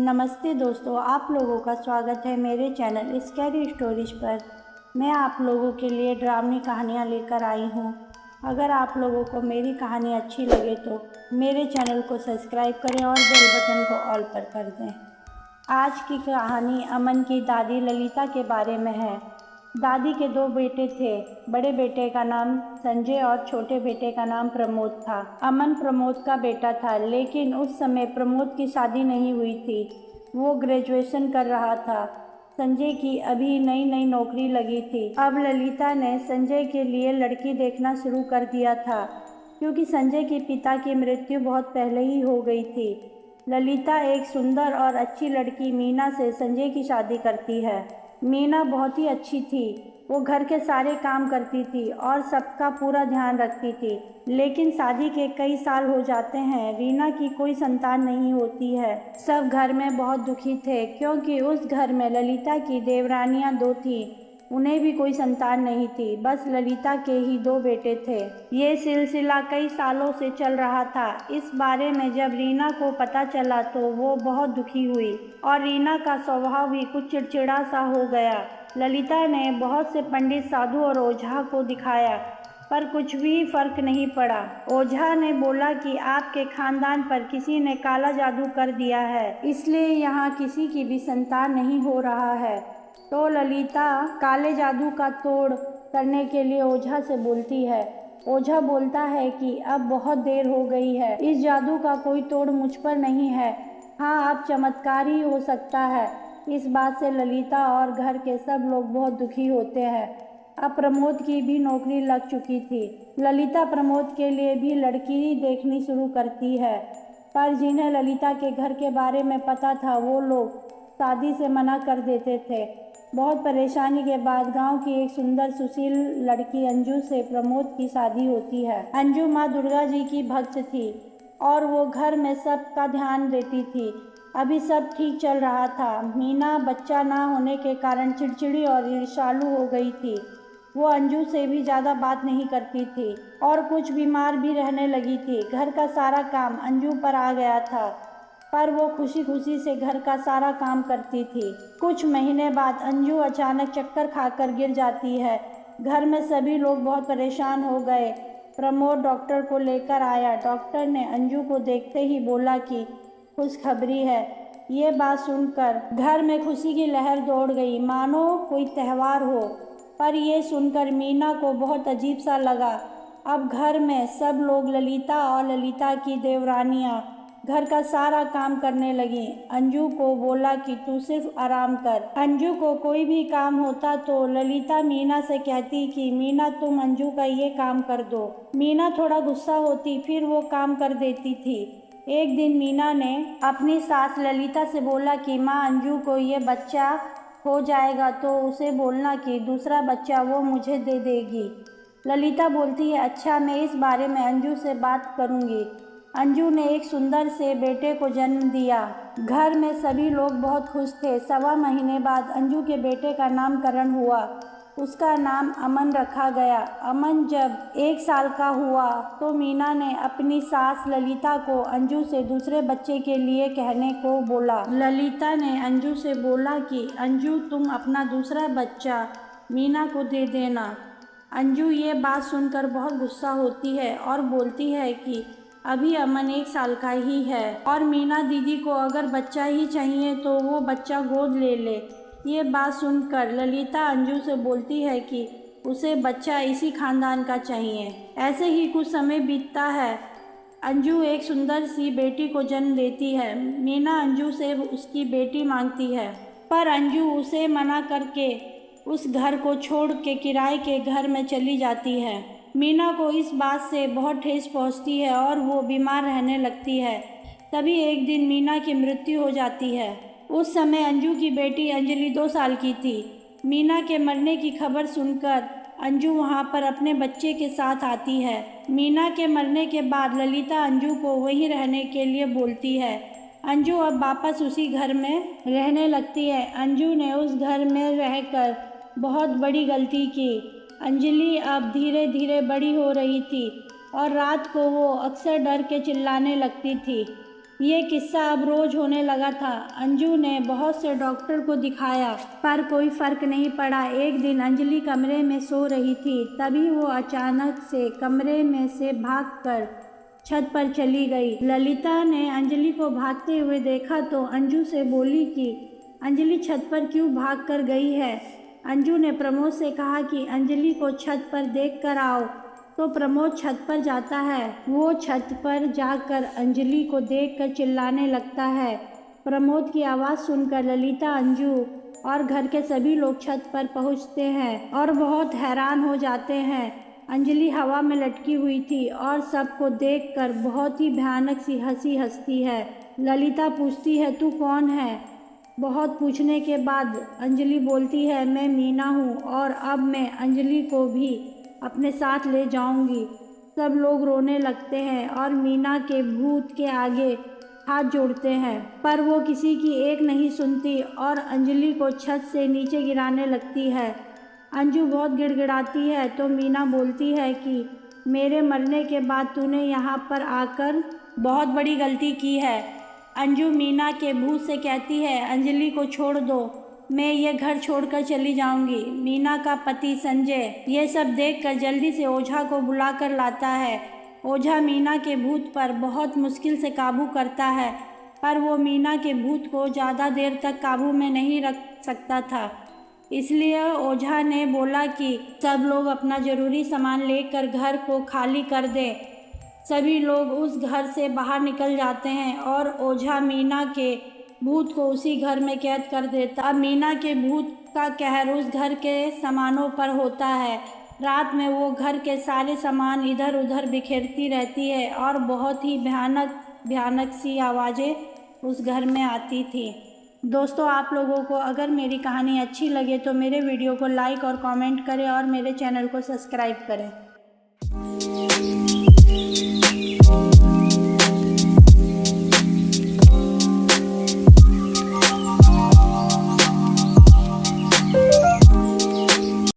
नमस्ते दोस्तों, आप लोगों का स्वागत है मेरे चैनल स्कैरी स्टोरीज पर। मैं आप लोगों के लिए ड्रामी कहानियाँ लेकर आई हूँ। अगर आप लोगों को मेरी कहानी अच्छी लगे तो मेरे चैनल को सब्सक्राइब करें और बेल बटन को ऑल पर कर दें। आज की कहानी अमन की दादी ललिता के बारे में है। दादी के 2 बेटे थे। बड़े बेटे का नाम संजय और छोटे बेटे का नाम प्रमोद था। अमन प्रमोद का बेटा था, लेकिन उस समय प्रमोद की शादी नहीं हुई थी। वो ग्रेजुएशन कर रहा था। संजय की अभी नई नई नौकरी लगी थी। अब ललिता ने संजय के लिए लड़की देखना शुरू कर दिया था, क्योंकि संजय के पिता की मृत्यु बहुत पहले ही हो गई थी। ललिता एक सुंदर और अच्छी लड़की मीना से संजय की शादी करती है। मीना बहुत ही अच्छी थी। वो घर के सारे काम करती थी और सबका पूरा ध्यान रखती थी। लेकिन शादी के कई साल हो जाते हैं, रीना की कोई संतान नहीं होती है। सब घर में बहुत दुखी थे, क्योंकि उस घर में ललिता की देवरानियां 2 थीं। उन्हें भी कोई संतान नहीं थी, बस ललिता के ही 2 बेटे थे। ये सिलसिला कई सालों से चल रहा था। इस बारे में जब रीना को पता चला तो वो बहुत दुखी हुई और रीना का स्वभाव भी कुछ चिड़चिड़ा सा हो गया। ललिता ने बहुत से पंडित, साधु और ओझा को दिखाया, पर कुछ भी फर्क नहीं पड़ा। ओझा ने बोला कि आपके खानदान पर किसी ने काला जादू कर दिया है, इसलिए यहाँ किसी की भी संतान नहीं हो रहा है। तो ललिता काले जादू का तोड़ करने के लिए ओझा से बोलती है। ओझा बोलता है कि अब बहुत देर हो गई है, इस जादू का कोई तोड़ मुझ पर नहीं है। हाँ, अब चमत्कार ही हो सकता है। इस बात से ललिता और घर के सब लोग बहुत दुखी होते हैं। अब प्रमोद की भी नौकरी लग चुकी थी। ललिता प्रमोद के लिए भी लड़की देखनी शुरू करती है, पर जिन्हें ललिता के घर के बारे में पता था वो लोग शादी से मना कर देते थे। बहुत परेशानी के बाद गांव की एक सुंदर सुशील लड़की अंजू से प्रमोद की शादी होती है। अंजू माँ दुर्गा जी की भक्त थी और वो घर में सबका ध्यान देती थी। अभी सब ठीक चल रहा था। मीना बच्चा ना होने के कारण चिड़चिड़ी और ईर्ष्यालु हो गई थी। वो अंजू से भी ज़्यादा बात नहीं करती थी और कुछ बीमार भी रहने लगी थी। घर का सारा काम अंजू पर आ गया था, पर वो खुशी खुशी से घर का सारा काम करती थी। कुछ महीने बाद अंजू अचानक चक्कर खाकर गिर जाती है। घर में सभी लोग बहुत परेशान हो गए। प्रमोद डॉक्टर को लेकर आया। डॉक्टर ने अंजू को देखते ही बोला कि खुशखबरी है। ये बात सुनकर घर में खुशी की लहर दौड़ गई, मानो कोई त्यौहार हो। पर यह सुनकर मीना को बहुत अजीब सा लगा। अब घर में सब लोग ललिता और ललिता की देवरानियां घर का सारा काम करने लगी। अंजू को बोला कि तू सिर्फ आराम कर। अंजू को कोई भी काम होता तो ललिता मीना से कहती कि मीना तुम अंजू का ये काम कर दो। मीना थोड़ा गुस्सा होती, फिर वो काम कर देती थी। एक दिन मीना ने अपनी सास ललिता से बोला कि माँ, अंजू को ये बच्चा हो जाएगा तो उसे बोलना कि दूसरा बच्चा वो मुझे दे देगी। ललिता बोलती है, अच्छा, मैं इस बारे में अंजू से बात करूँगी। अंजू ने एक सुंदर से बेटे को जन्म दिया। घर में सभी लोग बहुत खुश थे। 1.25 महीने बाद अंजू के बेटे का नामकरण हुआ। उसका नाम अमन रखा गया। अमन जब 1 साल का हुआ तो मीना ने अपनी सास ललिता को अंजू से दूसरे बच्चे के लिए कहने को बोला। ललिता ने अंजू से बोला कि अंजू, तुम अपना दूसरा बच्चा मीना को दे देना। अंजू ये बात सुनकर बहुत गुस्सा होती है और बोलती है कि अभी अमन 1 साल का ही है और मीना दीदी को अगर बच्चा ही चाहिए तो वो बच्चा गोद ले ले। ये बात सुनकर ललिता अंजू से बोलती है कि उसे बच्चा इसी खानदान का चाहिए। ऐसे ही कुछ समय बीतता है। अंजू एक सुंदर सी बेटी को जन्म देती है। मीना अंजू से उसकी बेटी मांगती है, पर अंजू उसे मना करके उस घर को छोड़ के किराए के घर में चली जाती है। मीना को इस बात से बहुत ठेस पहुंचती है और वो बीमार रहने लगती है। तभी एक दिन मीना की मृत्यु हो जाती है। उस समय अंजू की बेटी अंजलि 2 साल की थी। मीना के मरने की खबर सुनकर अंजू वहां पर अपने बच्चे के साथ आती है। मीना के मरने के बाद ललिता अंजू को वहीं रहने के लिए बोलती है। अंजू अब वापस उसी घर में रहने लगती है। अंजू ने उस घर में रहकर बहुत बड़ी गलती की। अंजलि अब धीरे धीरे बड़ी हो रही थी और रात को वो अक्सर डर के चिल्लाने लगती थी। ये किस्सा अब रोज होने लगा था। अंजू ने बहुत से डॉक्टर को दिखाया पर कोई फर्क नहीं पड़ा। एक दिन अंजलि कमरे में सो रही थी, तभी वो अचानक से कमरे में से भागकर छत पर चली गई। ललिता ने अंजलि को भागते हुए देखा तो अंजू से बोली कि अंजलि छत पर क्यों भाग कर गई है। अंजू ने प्रमोद से कहा कि अंजलि को छत पर देख कर आओ, तो प्रमोद छत पर जाता है। वो छत पर जाकर अंजलि को देखकर चिल्लाने लगता है। प्रमोद की आवाज़ सुनकर ललिता, अंजू और घर के सभी लोग छत पर पहुंचते हैं और बहुत हैरान हो जाते हैं। अंजलि हवा में लटकी हुई थी और सबको देखकर बहुत ही भयानक सी हंसी हंसती है। ललिता पूछती है, तू कौन है? बहुत पूछने के बाद अंजलि बोलती है, मैं मीना हूँ और अब मैं अंजलि को भी अपने साथ ले जाऊंगी। सब लोग रोने लगते हैं और मीना के भूत के आगे हाथ जोड़ते हैं, पर वो किसी की एक नहीं सुनती और अंजलि को छत से नीचे गिराने लगती है। अंजू बहुत गिड़गिड़ाती है तो मीना बोलती है कि मेरे मरने के बाद तूने यहाँ पर आकर बहुत बड़ी गलती की है। अंजू मीना के भूत से कहती है, अंजलि को छोड़ दो, मैं ये घर छोड़कर चली जाऊंगी। मीना का पति संजय ये सब देखकर जल्दी से ओझा को बुलाकर लाता है। ओझा मीना के भूत पर बहुत मुश्किल से काबू करता है, पर वो मीना के भूत को ज़्यादा देर तक काबू में नहीं रख सकता था। इसलिए ओझा ने बोला कि सब लोग अपना ज़रूरी सामान लेकर घर को खाली कर दें। सभी लोग उस घर से बाहर निकल जाते हैं और ओझा मीना के भूत को उसी घर में कैद कर देता। अब मीना के भूत का कहर उस घर के सामानों पर होता है। रात में वो घर के सारे सामान इधर उधर बिखेरती रहती है और बहुत ही भयानक भयानक सी आवाज़ें उस घर में आती थी। दोस्तों, आप लोगों को अगर मेरी कहानी अच्छी लगे तो मेरे वीडियो को लाइक और कमेंट करें और मेरे चैनल को सब्सक्राइब करें।